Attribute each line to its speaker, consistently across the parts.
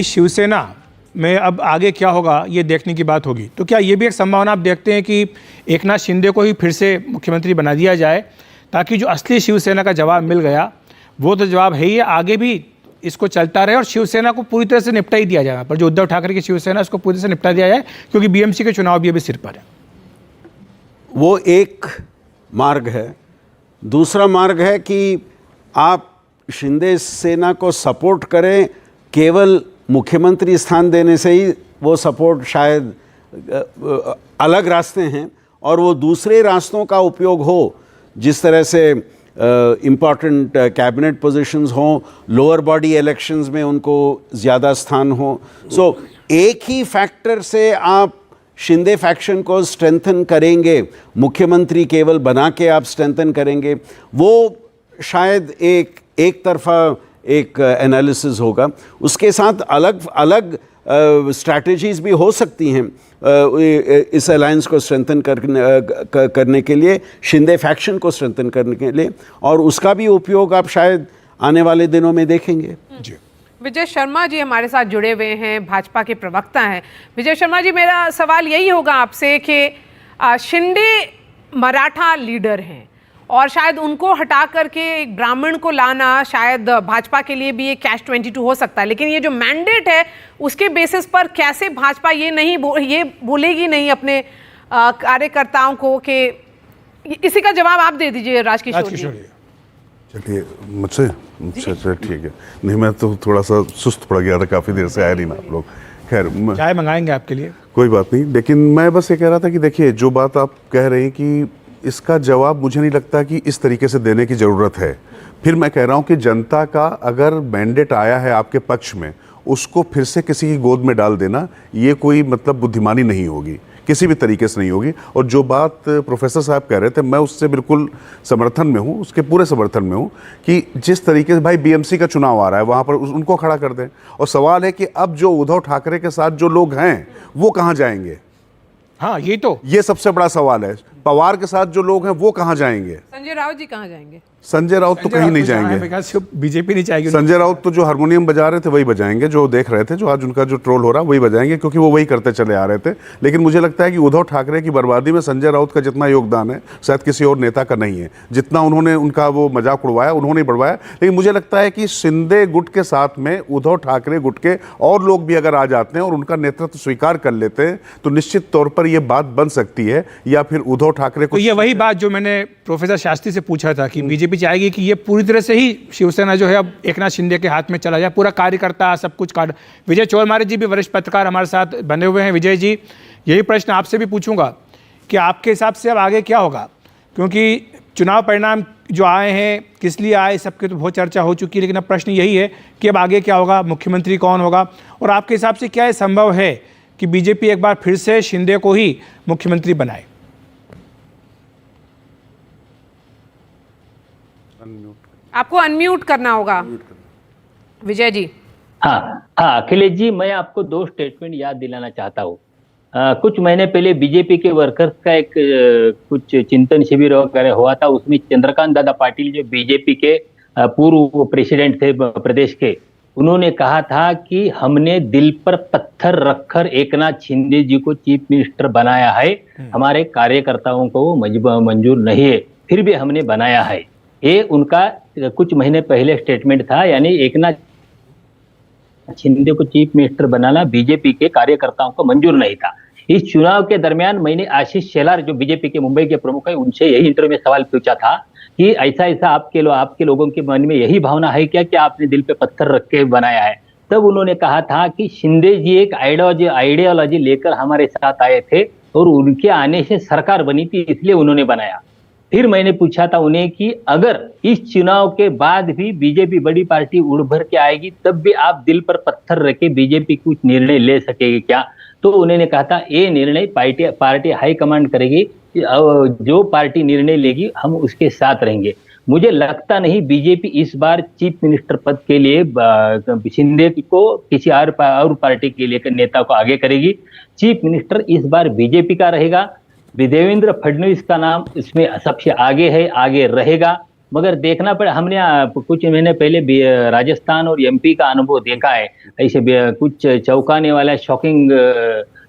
Speaker 1: शिवसेना में अब आगे क्या होगा ये देखने की बात होगी। तो क्या ये भी एक संभावना आप देखते हैं कि एकनाथ शिंदे को ही फिर से मुख्यमंत्री बना दिया जाए, ताकि जो असली शिवसेना का जवाब मिल गया वो तो जवाब है ही, आगे भी इसको चलता रहे और शिवसेना को पूरी तरह से निपटा ही दिया जाए, पर जो उद्धव ठाकरे की शिवसेना उसको पूरी तरह से निपटा दिया जाए, क्योंकि बीएमसी के चुनाव भी अभी सिर पर है।
Speaker 2: वो एक मार्ग है। दूसरा मार्ग है कि आप शिंदे सेना को सपोर्ट करें, केवल मुख्यमंत्री स्थान देने से ही वो सपोर्ट शायद अलग रास्ते हैं और वो दूसरे रास्तों का उपयोग हो, जिस तरह से इम्पॉर्टेंट कैबिनेट पोजीशंस हों, लोअर बॉडी इलेक्शंस में उनको ज़्यादा स्थान हो। सो एक ही फैक्टर से आप शिंदे फैक्शन को स्ट्रेंथन करेंगे, मुख्यमंत्री केवल बना के आप स्ट्रेंथन करेंगे, वो शायद एक तरफा एक एनालिसिस होगा। उसके साथ अलग अलग स्ट्रैटेजीज़ भी हो सकती हैं इस अलायंस को स्ट्रेंथन करने के लिए, शिंदे फैक्शन को स्ट्रेंथन करने के लिए, और उसका भी उपयोग आप शायद आने वाले दिनों में देखेंगे।
Speaker 1: जी,
Speaker 3: विजय शर्मा जी हमारे साथ जुड़े हुए हैं, भाजपा के प्रवक्ता हैं। विजय शर्मा जी, मेरा सवाल यही होगा आपसे कि शिंदे मराठा लीडर हैं और शायद उनको हटा करके एक ब्राह्मण को लाना शायद भाजपा के लिए भी एक कैश 22 हो सकता है, लेकिन ये जो मैंडेट है उसके बेसिस पर कैसे भाजपा ये बोलेगी नहीं अपने कार्यकर्ताओं को कि इसी का जवाब आप दे दीजिए राजकिशोर जी।
Speaker 4: चलिए मुझसे अच्छा ठीक है। नहीं, मैं तो थोड़ा सा सुस्त पड़ गया था, काफ़ी देर से आया नहीं ना आप लोग। खैर,
Speaker 1: चाय मंगाएंगे आपके लिए,
Speaker 4: कोई बात नहीं। लेकिन मैं बस ये कह रहा था कि देखिए, जो बात आप कह रहे हैं कि इसका जवाब मुझे नहीं लगता कि इस तरीके से देने की ज़रूरत है। फिर मैं कह रहा हूँ कि जनता का अगर मैंडेट आया है आपके पक्ष में, उसको फिर से किसी की गोद में डाल देना ये कोई मतलब बुद्धिमानी नहीं होगी, किसी भी तरीके से नहीं होगी। और जो बात प्रोफेसर साहब कह रहे थे, मैं उससे बिल्कुल समर्थन में हूँ, उसके पूरे समर्थन में हूँ कि जिस तरीके से भाई बीएमसी का चुनाव आ रहा है वहाँ पर उनको खड़ा कर दें। और सवाल है कि अब जो उद्धव ठाकरे के साथ जो लोग हैं वो कहाँ जाएंगे?
Speaker 1: हाँ, ये सबसे
Speaker 4: बड़ा सवाल है। पवार के साथ जो लोग हैं वो कहाँ जाएंगे?
Speaker 3: संजय राउत जी कहाँ जाएंगे?
Speaker 4: संजय राउत तो कहीं नहीं जाएंगे।
Speaker 1: बीजेपी नहीं चाहेगी।
Speaker 4: संजय राउत तो जो हारमोनियम बजा रहे थे वही बजाएंगे, जो देख रहे थे, जो आज उनका जो ट्रोल हो रहा है वही बजाएंगे, क्योंकि वो वही करते चले आ रहे थे। लेकिन मुझे लगता है कि उद्धव ठाकरे की बर्बादी में संजय राउत का जितना योगदान है शायद किसी और नेता का नहीं है। जितना उन्होंने उनका वो मजाक उड़वाया, उन्होंने बढ़वाया। लेकिन मुझे लगता है कि शिंदे गुट के साथ में उद्धव ठाकरे गुट के और लोग भी अगर आ जाते हैं और उनका नेतृत्व स्वीकार कर लेते हैं तो निश्चित तौर पर यह बात बन सकती है। या फिर उद्धव ठाकरे को,
Speaker 1: ये वही बात जो मैंने प्रोफेसर शास्त्री से पूछा था कि बीजेपी चाहेगी कि ये पूरी तरह से ही शिवसेना जो है अब एकनाथ शिंदे के हाथ में चला जाए, पूरा कार्यकर्ता सब कुछ काट। विजय चौरमारे जी भी वरिष्ठ पत्रकार हमारे साथ बने हुए हैं। विजय जी, यही प्रश्न आपसे भी पूछूंगा कि आपके हिसाब से अब आगे क्या होगा, क्योंकि चुनाव परिणाम जो आए हैं किस लिए आए सबके तो बहुत चर्चा हो चुकी है, लेकिन अब प्रश्न यही है कि अब आगे क्या होगा, मुख्यमंत्री कौन होगा, और आपके हिसाब से क्या ये संभव है कि बीजेपी एक बार फिर से शिंदे को ही मुख्यमंत्री बनाए?
Speaker 3: आपको अनम्यूट करना होगा विजय जी।
Speaker 5: हाँ, अखिलेश जी, मैं आपको 2 स्टेटमेंट याद दिलाना चाहता हूँ। कुछ महीने पहले बीजेपी के वर्कर्स का एक कुछ चिंतन शिविर वगैरह हुआ था। उसमें चंद्रकांत दादा पाटिल जो बीजेपी के पूर्व प्रेसिडेंट थे प्रदेश के, उन्होंने कहा था कि हमने दिल पर पत्थर रखकर एकनाथ शिंदे जी को चीफ मिनिस्टर बनाया है, हमारे कार्यकर्ताओं को वो मंजूर नहीं है, फिर भी हमने बनाया है। ये उनका कुछ महीने पहले स्टेटमेंट था। यानी एकनाथ शिंदे को चीफ मिनिस्टर बनाना बीजेपी के कार्यकर्ताओं को मंजूर नहीं था। इस चुनाव के दरमियान मैंने आशीष शेलार जो बीजेपी के मुंबई के प्रमुख है, उनसे यही इंटरव्यू में सवाल पूछा था कि ऐसा आपके लोगों के मन में यही भावना है क्या कि आपने दिल पे पत्थर रख के बनाया है? तब उन्होंने कहा था कि शिंदे जी एक आइडियोलॉजी लेकर हमारे साथ आए थे और उनके आने से सरकार बनी थी, इसलिए उन्होंने बनाया। फिर मैंने पूछा था उन्हें कि अगर इस चुनाव के बाद भी बीजेपी बड़ी पार्टी उड़ भर के आएगी तब भी आप दिल पर पत्थर रखे बीजेपी कुछ निर्णय ले सकेगी क्या? तो उन्होंने कहा था ये निर्णय पार्टी हाईकमांड करेगी, जो पार्टी निर्णय लेगी हम उसके साथ रहेंगे। मुझे लगता नहीं बीजेपी इस बार चीफ मिनिस्टर पद के लिए शिंदे को किसी और पार्टी के लिए नेता को आगे करेगी। चीफ मिनिस्टर इस बार बीजेपी का रहेगा। देवेंद्र फडणवीस का नाम इसमें सबसे आगे है, आगे रहेगा। मगर देखना पड़े, हमने कुछ महीने पहले राजस्थान और एमपी का अनुभव देखा है। ऐसे कुछ चौंकाने वाला शॉकिंग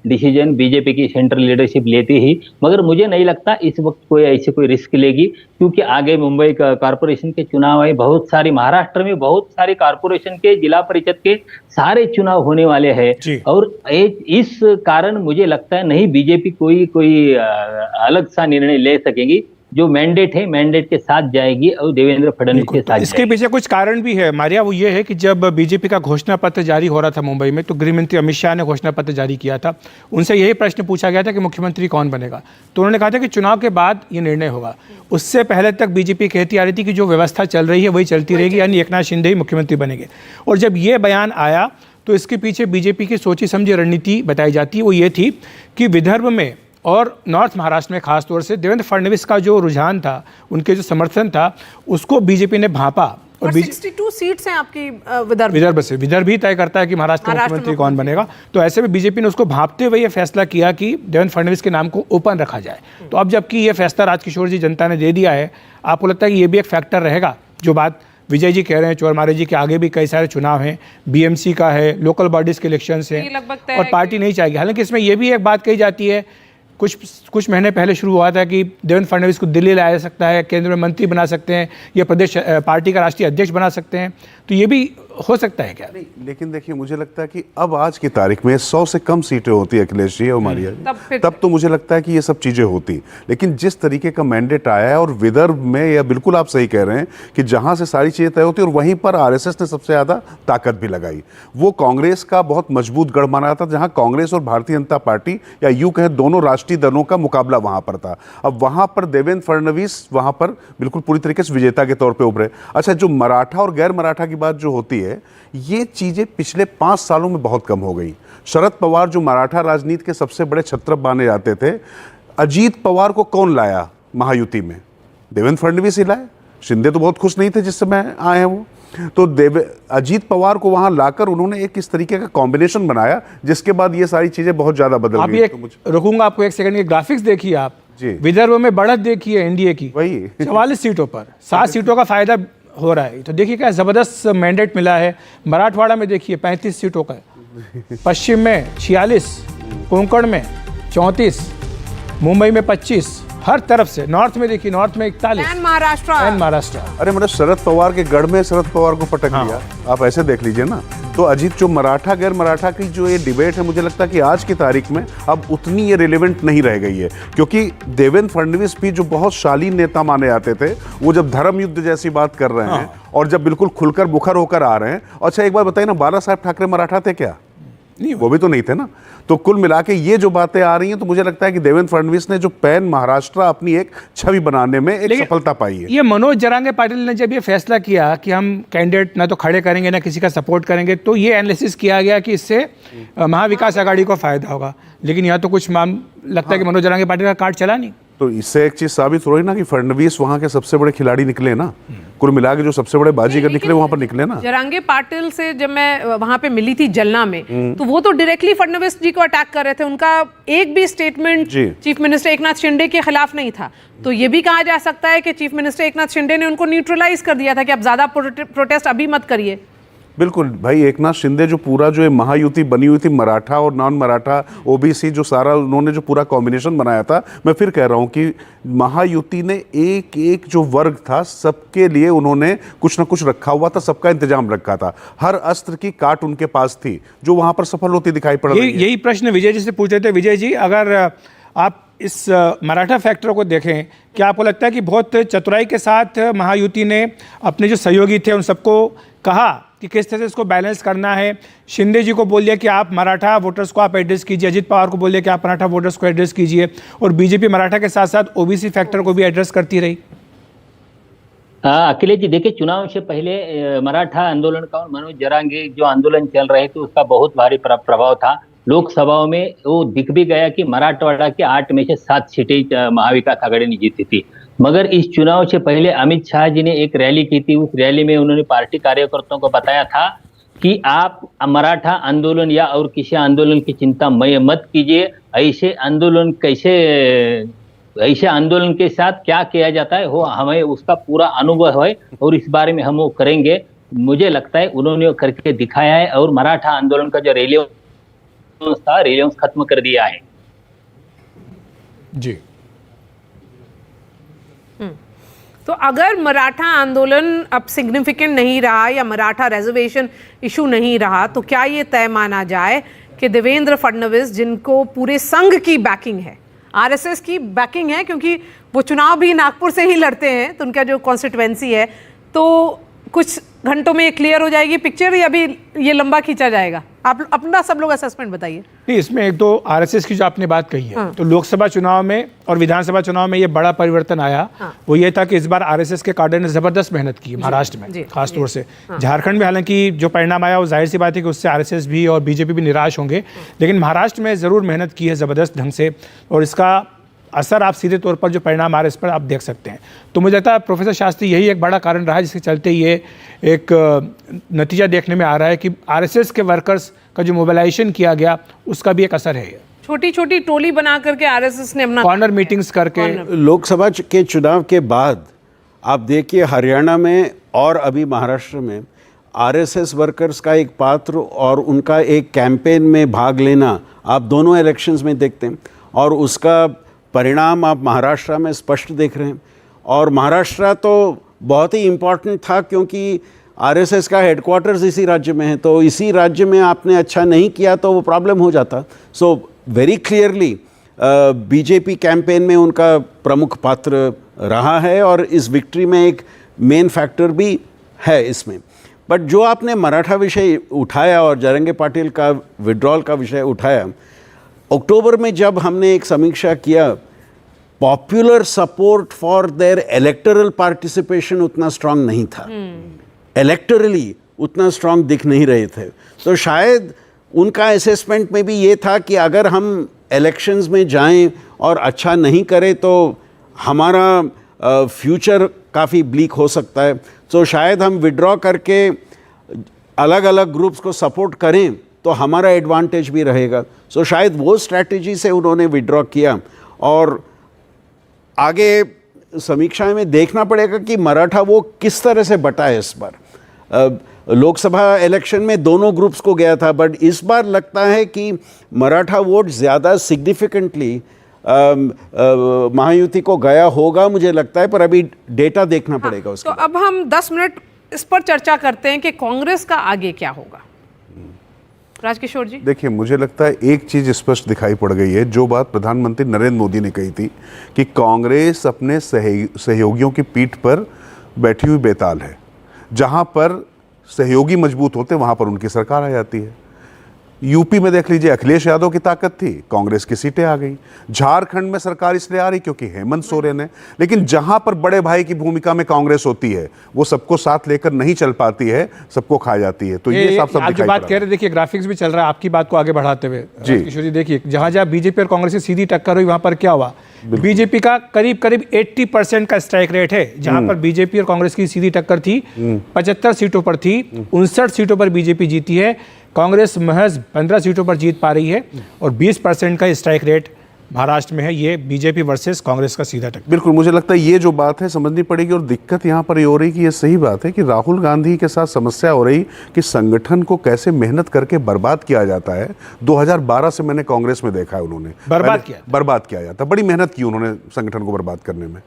Speaker 5: डिसीजन बीजेपी की सेंट्रल लीडरशिप लेती ही, मगर मुझे नहीं लगता इस वक्त कोई रिस्क लेगी, क्योंकि आगे मुंबई का कॉरपोरेशन के चुनाव है, बहुत सारी महाराष्ट्र में बहुत सारे कॉरपोरेशन के जिला परिषद के सारे चुनाव होने वाले हैं, और इस कारण मुझे लगता है नहीं बीजेपी कोई अलग सा निर्णय ले सकेगी। जो मैंडेट है मैंडेट के साथ जाएगी और देवेंद्र फडणवीस के साथ
Speaker 1: इसके पीछे कुछ कारण भी है मारिया, वो ये है कि जब बीजेपी का घोषणा पत्र जारी हो रहा था मुंबई में, तो गृह मंत्री अमित शाह ने घोषणा पत्र जारी किया था। उनसे यही प्रश्न पूछा गया था कि मुख्यमंत्री कौन बनेगा, तो उन्होंने कहा था कि चुनाव के बाद ये निर्णय होगा। उससे पहले तक बीजेपी कहती आ रही थी कि जो व्यवस्था चल रही है वही चलती रहेगी, यानी एकनाथ शिंदे ही मुख्यमंत्री बनेंगे। और जब ये बयान आया तो इसके पीछे बीजेपी की सोची समझी रणनीति बताई जाती है। वो ये थी कि विदर्भ में और नॉर्थ महाराष्ट्र में खास तौर से देवेंद्र फडणवीस का जो रुझान था, उनके जो समर्थन था, उसको बीजेपी ने भांपा।
Speaker 3: और 62 सीट्स हैं आपकी
Speaker 1: विदर्भ ही तय करता है कि महाराष्ट्र का मुख्यमंत्री कौन बनेगा। तो ऐसे में बीजेपी ने उसको भांपते हुए ये फैसला किया कि देवेंद्र फडणवीस के नाम को ओपन रखा जाए। तो अब जबकि ये फैसला राजकिशोर जी जनता ने दे दिया है, आपको लगता है कि ये भी एक फैक्टर रहेगा? जो बात विजय जी कह रहे हैं, चोरमारे जी के आगे भी कई सारे चुनाव हैं, बीएमसी का है, लोकल बॉडीज के इलेक्शंस हैं, और पार्टी नहीं चाहेगी। हालांकि इसमें यह भी एक बात कही जाती है, कुछ महीने पहले शुरू हुआ था कि देवेंद्र फडणवीस को दिल्ली लाया जा सकता है, केंद्र में मंत्री बना सकते हैं, या प्रदेश पार्टी का राष्ट्रीय अध्यक्ष बना सकते हैं। तो ये भी हो सकता है क्या?
Speaker 4: नहीं, लेकिन देखिए मुझे लगता है कि अब आज की तारीख में 100 से कम सीटें होती है अखिलेश जी और मारिया जी, तब तो मुझे लगता है कि ये सब चीजें होती। लेकिन जिस तरीके का मैंडेट आया है, और विदर्भ में यह बिल्कुल आप सही कह रहे हैं कि जहां से सारी चीजें तय होती, और वहीं पर आरएसएस ने सबसे ज्यादा ताकत भी लगाई। वो कांग्रेस का बहुत मजबूत गढ़ माना था, जहां कांग्रेस और भारतीय जनता पार्टी, या यूं कहें दोनों राष्ट्रीय दलों का मुकाबला वहां पर था। अब वहां पर देवेंद्र फडणवीस वहां पर बिल्कुल पूरी तरीके से विजेता के तौर पर उभरे। अच्छा, जो मराठा और गैर मराठा की बात जो होती है, ये चीजें पिछले 5 सालों में बहुत कम हो गई। शरद पवार जो मराठा राजनीति के सबसे बड़े छत्रप माने जाते थे, अजीत पवार को कौन लाया महायुति में? देवेंद्र फडणवीस ही लाए। शिंदे तो बहुत खुश नहीं थे जिस समय आए हैं वो, तो अजीत पवार को वहां लाकर उन्होंने एक इस तरीके का कॉम्बिनेशन बनाया, जिसके बाद ये सारी चीजें बहुत ज्यादा बदल गई।
Speaker 1: रुकूंगा आपको एक सेकंड, ये ग्राफिक्स देखिए आप जी। विदर्भ में बढ़त देखिए एनडीए की, वही 44 सीटों पर 7 सीटों का फायदा हो रहा है। तो देखिए क्या जबरदस्त मैंडेट मिला है। मराठवाड़ा में देखिए 35 सीटों का, पश्चिम में 46, कोंकण में 34, मुंबई में 25, हर तरफ से। नॉर्थ में देखिए, नॉर्थ में 41, महाराष्ट्र।
Speaker 4: अरे मतलब शरद पवार के गढ़ में शरद पवार को पटक दिया। आप ऐसे देख लीजिए ना। तो अजीत, जो मराठा गैर मराठा की जो ये डिबेट है, मुझे लगता है कि आज की तारीख में अब उतनी ये रिलेवेंट नहीं रह गई है, क्योंकि देवेंद्र फडणवीस भी जो बहुत शालीन नेता माने जाते थे, वो जब धर्म युद्ध जैसी बात कर रहे हैं और जब बिल्कुल खुलकर मुखर होकर आ रहे हैं। अच्छा एक बार बताइए ना, बाला साहब ठाकरे मराठा थे क्या? नहीं, वो भी तो नहीं थे ना। तो कुल मिला के ये जो बातें आ रही हैं, तो मुझे लगता है कि देवेंद्र फडणवीस ने जो पैन महाराष्ट्र अपनी एक छवि बनाने में एक सफलता पाई है।
Speaker 1: ये मनोज जरांगे पाटिल ने जब ये फैसला किया कि हम कैंडिडेट ना तो खड़े करेंगे ना किसी का सपोर्ट करेंगे, तो ये एनालिसिस किया गया कि इससे महाविकास आघाड़ी को फायदा होगा। लेकिन यहाँ तो कुछ लगता है कि मनोज जरांगे पाटिल का कार्ड चला नहीं।
Speaker 4: तो इससे एक चीज साबित हो रही ना कि फडणवीस वहां के सबसे बड़े खिलाड़ी निकले ना, कुल मिला के जो सबसे बड़े बाजीगर निकले वहां पर निकले ना।
Speaker 3: जरांगे पाटिल से जब मैं वहां पे मिली थी जलना में, तो वो तो डायरेक्टली फडणवीस जी को अटैक कर रहे थे। उनका एक भी statement chief minister Eknath Shinde के खिलाफ नहीं था। तो ये भी कहा जा सकता है कि चीफ मिनिस्टर एकनाथ शिंदे ने उनको न्यूट्रलाइज कर दिया था कि अब ज्यादा प्रोटेस्ट अभी मत करिए।
Speaker 4: बिल्कुल भाई, एकनाथ शिंदे जो पूरा जो महायुति बनी हुई थी, मराठा और नॉन मराठा, ओबीसी, जो सारा उन्होंने जो पूरा कॉम्बिनेशन बनाया था, मैं फिर कह रहा हूं कि महायुति ने एक एक जो वर्ग था सबके लिए उन्होंने कुछ ना कुछ रखा हुआ था, सबका इंतजाम रखा था। हर अस्त्र की काट उनके पास थी, जो वहां पर सफल होती दिखाई पड़ रही है।
Speaker 1: यही प्रश्न विजय जी से पूछ रहे थे। विजय जी, अगर आप इस मराठा फैक्टर को देखें, क्या आपको लगता है कि बहुत चतुराई के साथ महायुति ने अपने जो सहयोगी थे उन सबको कहा कि किस तरह से इसको बैलेंस करना है? शिंदे जी को बोल दिया कि आप मराठा वोटर्स को आप एड्रेस कीजिए, अजित पवार को बोल दिया कि आप मराठा वोटर्स को एड्रेस कीजिए, और बीजेपी मराठा के साथ साथ ओबीसी फैक्टर को भी एड्रेस करती रही।
Speaker 5: अखिलेश जी, देखिए चुनाव से पहले मराठा आंदोलन का और मनोज जरांगे जो आंदोलन चल रहे थे उसका बहुत भारी प्रभाव था। लोकसभाओं में वो दिख भी गया कि मराठवाड़ा के 8 में से 7 सीटें महाविकास आघाड़ी ने जीती थी। मगर इस चुनाव से पहले अमित शाह जी ने एक रैली की थी। उस रैली में उन्होंने पार्टी कार्यकर्ताओं को बताया था कि आप मराठा आंदोलन या और किसी आंदोलन की चिंता मत कीजिए, ऐसे आंदोलन कैसे ऐसे आंदोलन के साथ क्या किया जाता है वो हमें उसका पूरा अनुभव है और इस बारे में हम वो करेंगे। मुझे लगता है उन्होंने वो करके दिखाया है और मराठा आंदोलन का जो रेलियंस था, रेलियंस खत्म कर दिया है।
Speaker 1: जी,
Speaker 3: तो अगर मराठा आंदोलन अब सिग्निफिकेंट नहीं रहा या मराठा रिजर्वेशन इशू नहीं रहा, तो क्या ये तय माना जाए कि देवेंद्र फडणवीस, जिनको पूरे संघ की बैकिंग है, आरएसएस की बैकिंग है, क्योंकि वो चुनाव भी नागपुर से ही लड़ते हैं, तो उनका जो कॉन्स्टिट्यूएंसी है, तो कुछ घंटों में ये क्लियर हो जाएगी पिक्चर या अभी ये लंबा खींचा जाएगा? आप अपना सब लोग असेसमेंट बताइए।
Speaker 1: नहीं, इसमें एक तो आरएसएस की जो आपने बात कही है, तो लोकसभा चुनाव में और विधानसभा चुनाव में ये बड़ा परिवर्तन आया। वो ये था कि इस बार आरएसएस के काडर ने जबरदस्त मेहनत की महाराष्ट्र में, खास तौर से। झारखंड में हालांकि जो परिणाम आया वो जाहिर सी बात है कि उससे आरएसएस भी और बीजेपी भी निराश होंगे, लेकिन महाराष्ट्र में जरूर मेहनत की है जबरदस्त ढंग से, और इसका असर आप सीधे तौर पर जो परिणाम आ रहे हैं इस पर आप देख सकते हैं। तो मुझे लगता है प्रोफेसर शास्त्री यही एक बड़ा कारण रहा है जिसके चलते ये एक नतीजा देखने में आ रहा है कि आरएसएस के वर्कर्स का जो मोबिलाइजेशन किया गया उसका भी एक असर है।
Speaker 3: छोटी छोटी टोली बना करके आरएसएस ने अपना
Speaker 1: कॉर्नर मीटिंग्स करके
Speaker 2: लोकसभा के चुनाव के बाद आप देखिए हरियाणा में और अभी महाराष्ट्र में आरएसएस वर्कर्स का एक पात्र और उनका एक कैंपेन में भाग लेना आप दोनों इलेक्शंस में देखते हैं, और उसका परिणाम आप महाराष्ट्र में स्पष्ट देख रहे हैं। और महाराष्ट्र तो बहुत ही इम्पॉर्टेंट था क्योंकि आरएसएस का हेडक्वार्टर्स इसी राज्य में है, तो इसी राज्य में आपने अच्छा नहीं किया तो वो प्रॉब्लम हो जाता। So very clearly BJP campaign में उनका प्रमुख पात्र रहा है और इस विक्ट्री में एक मेन फैक्टर भी है इसमें। बट जो आपने मराठा विषय उठाया और जरंगे पाटिल का विड्रॉल का विषय उठाया, अक्टूबर में जब हमने एक समीक्षा किया, popular support for their electoral participation उतना स्ट्रांग नहीं था, इलेक्टरली उतना स्ट्रांग दिख नहीं रहे थे। तो शायद उनका असेसमेंट में भी ये था कि अगर हम इलेक्शंस में जाएं और अच्छा नहीं करें तो हमारा फ्यूचर काफ़ी ब्लीक हो सकता है। तो शायद हम विड्रॉ करके अलग अलग ग्रुप्स को सपोर्ट करें तो हमारा एडवांटेज भी रहेगा। सो शायद वो स्ट्रैटेजी से उन्होंने विड्रॉ किया। और आगे समीक्षा में देखना पड़ेगा कि मराठा वो किस तरह से बटा है इस बार। लोकसभा इलेक्शन में दोनों ग्रुप्स को गया था, बट इस बार लगता है कि मराठा वोट ज़्यादा सिग्निफिकेंटली महायुति को गया होगा, मुझे लगता है, पर अभी डेटा देखना पड़ेगा उसका।
Speaker 3: तो अब हम 10 मिनट इस पर चर्चा करते हैं कि कांग्रेस का आगे क्या होगा। राजकिशोर जी,
Speaker 4: देखिए, मुझे लगता है एक चीज स्पष्ट दिखाई पड़ गई है, जो बात प्रधानमंत्री नरेंद्र मोदी ने कही थी कि कांग्रेस अपने सहयोगियों की पीठ पर बैठी हुई बेताल है। जहां पर सहयोगी मजबूत होते वहां पर उनकी सरकार आ जाती है। यूपी में देख लीजिए, अखिलेश यादव की ताकत थी, कांग्रेस की सीटें आ गई। झारखंड में सरकार इसलिए आ रही क्योंकि हेमंत सोरेन है। लेकिन जहां पर बड़े भाई की भूमिका में कांग्रेस होती है, वो सबको साथ लेकर नहीं चल पाती है, सबको खा जाती है। तो ये सब
Speaker 1: आप जो बात कह रहे, देखिए ग्राफिक्स भी चल रहा है आपकी बात को आगे बढ़ाते हुए। किशोर जी, देखिए जहां जहां बीजेपी और कांग्रेस की सीधी टक्कर हुई वहां पर क्या हुआ, बीजेपी का करीब करीब 80% का स्ट्राइक रेट है। जहां पर बीजेपी और कांग्रेस की सीधी टक्कर थी 75 सीटों पर थी, 59 सीटों पर बीजेपी जीती है, कांग्रेस महज 15 सीटों पर जीत पा रही है, और 20% का स्ट्राइक रेट महाराष्ट्र में है। ये बीजेपी वर्सेस कांग्रेस का सीधा टक्कर।
Speaker 4: बिल्कुल, मुझे लगता है ये जो बात है समझनी पड़ेगी। और दिक्कत यहाँ पर ये हो रही कि ये सही बात है कि राहुल गांधी के साथ समस्या हो रही कि संगठन को कैसे मेहनत करके बर्बाद किया जाता है। 2012 से मैंने कांग्रेस में देखा है, उन्होंने बर्बाद किया जाता, बड़ी मेहनत की उन्होंने संगठन को बर्बाद करने में।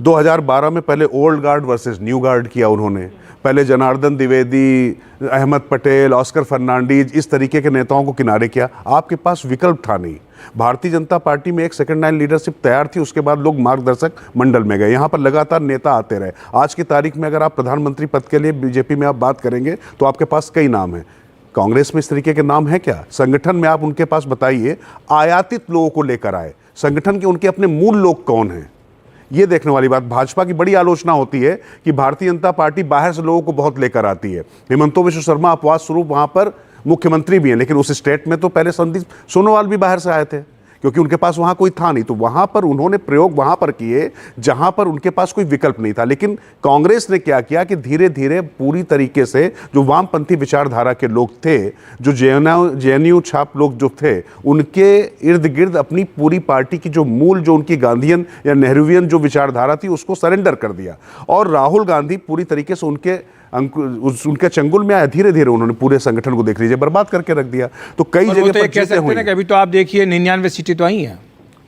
Speaker 4: 2012 में पहले old guard versus new guard किया उन्होंने। पहले जनार्दन द्विवेदी, अहमद पटेल, ऑस्कर फर्नांडीज, इस तरीके के नेताओं को किनारे किया। आपके पास विकल्प था नहीं। भारतीय जनता पार्टी में एक सेकंड लाइन लीडरशिप तैयार थी, उसके बाद लोग मार्गदर्शक मंडल में गए। यहाँ पर लगातार नेता आते रहे। आज की तारीख में अगर आप प्रधानमंत्री पद के लिए बीजेपी में आप बात करेंगे तो आपके पास कई नाम हैं। कांग्रेस में इस तरीके के नाम है क्या? संगठन में आप उनके पास बताइए, आयातित लोगों को लेकर आए। संगठन के उनके अपने मूल लोग कौन हैं, ये देखने वाली बात। भाजपा की बड़ी आलोचना होती है कि भारतीय जनता पार्टी बाहर से लोगों को बहुत लेकर आती है। हेमंतो विश्व शर्मा अपवाद स्वरूप वहां पर मुख्यमंत्री भी हैं, लेकिन उस स्टेट में तो पहले संदीप सोनोवाल भी बाहर से आए थे। क्योंकि उनके पास वहां कोई था नहीं, तो वहां पर उन्होंने प्रयोग वहां पर किए जहां पर उनके पास कोई विकल्प नहीं था। लेकिन कांग्रेस ने क्या किया कि धीरे धीरे पूरी तरीके से जो वामपंथी विचारधारा के लोग थे, जो जेएनयू छाप लोग जो थे, उनके इर्द गिर्द अपनी पूरी पार्टी की जो मूल, जो उनकी गांधीयन या नेहरूवियन जो विचारधारा थी, उसको सरेंडर कर दिया। और राहुल गांधी पूरी तरीके से उनके चंगुल में आया। धीरे धीरे उन्होंने पूरे संगठन को देख लीजिए बर्बाद करके रख दिया। तो कई
Speaker 1: और वो
Speaker 4: जगह
Speaker 1: तो
Speaker 4: पर
Speaker 1: ये कह
Speaker 4: जीतें
Speaker 1: सकते
Speaker 4: हुई
Speaker 1: हैं कि अभी तो आप देखिए 99 सीटें तो आई हैं।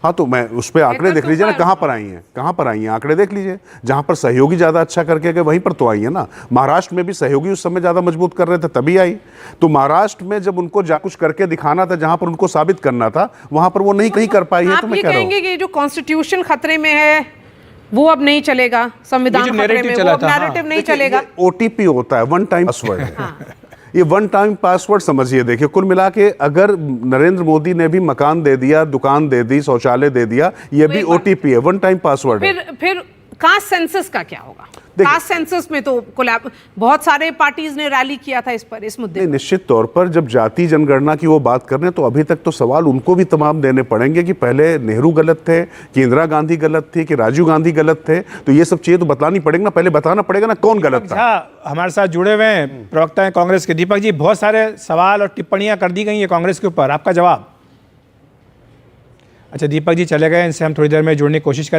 Speaker 4: हाँ, तो मैं उस पर आंकड़े देख लीजिए ना, कहाँ पर आई हैं, कहाँ पर आई हैं, आंकड़े देख लीजिए। जहाँ पर सहयोगी ज़्यादा अच्छा करके गए वहीं पर तो आई है ना। महाराष्ट्र में भी सहयोगी उस समय ज़्यादा मजबूत कर रहे थे तभी आई। तो महाराष्ट्र में जब उनको कुछ करके दिखाना था, जहाँ पर उनको साबित करना था, वहाँ पर वो नहीं कहीं कर पाई है। तो
Speaker 3: आप
Speaker 4: मैं
Speaker 3: ये
Speaker 4: कह रहा हूँ
Speaker 3: कहेंगे कि जो कॉन्स्टिट्यूशन खतरे में है वो अब नहीं चलेगा, संविधान
Speaker 1: जो
Speaker 3: खतरे
Speaker 1: narrative
Speaker 3: में,
Speaker 1: चला
Speaker 3: वो अब
Speaker 1: था, हाँ।
Speaker 3: नैरेटिव नहीं चलेगा।
Speaker 4: ओटीपी होता है, वन टाइम पासवर्ड है। ये वन टाइम पासवर्ड समझिए। देखिए, कुल मिला के अगर नरेंद्र मोदी ने भी मकान दे दिया, दुकान दे दी, शौचालय दे दिया, ये भी ओटीपी है, वन टाइम पासवर्ड है।
Speaker 3: फिर कास्ट सेंसस का क्या होगा? कास्ट सेंसस में तो बहुत सारे पार्टीज ने रैली किया था इस पर, इस मुद्दे
Speaker 4: नहीं,
Speaker 3: पर।
Speaker 4: निश्चित तौर पर जब जाति जनगणना की वो बात कर रहे हैं तो अभी तक तो सवाल उनको भी तमाम देने पड़ेंगे कि पहले नेहरू गलत थे, कि इंदिरा गांधी गलत थी, कि राजीव गांधी गलत थे। तो ये सब चीजें तो बतलानी पड़ेगी ना, पहले बताना पड़ेगा ना कौन गलत था।
Speaker 1: हाँ, हमारे साथ जुड़े हुए हैं प्रवक्ता हैं कांग्रेस के दीपक जी। बहुत सारे सवाल और टिप्पणियां कर दी गई हैं कांग्रेस के ऊपर, आपका जवाब? अच्छा, दीपक जी चले गए, इनसे हम थोड़ी देर में जुड़ने की कोशिश करेंगे।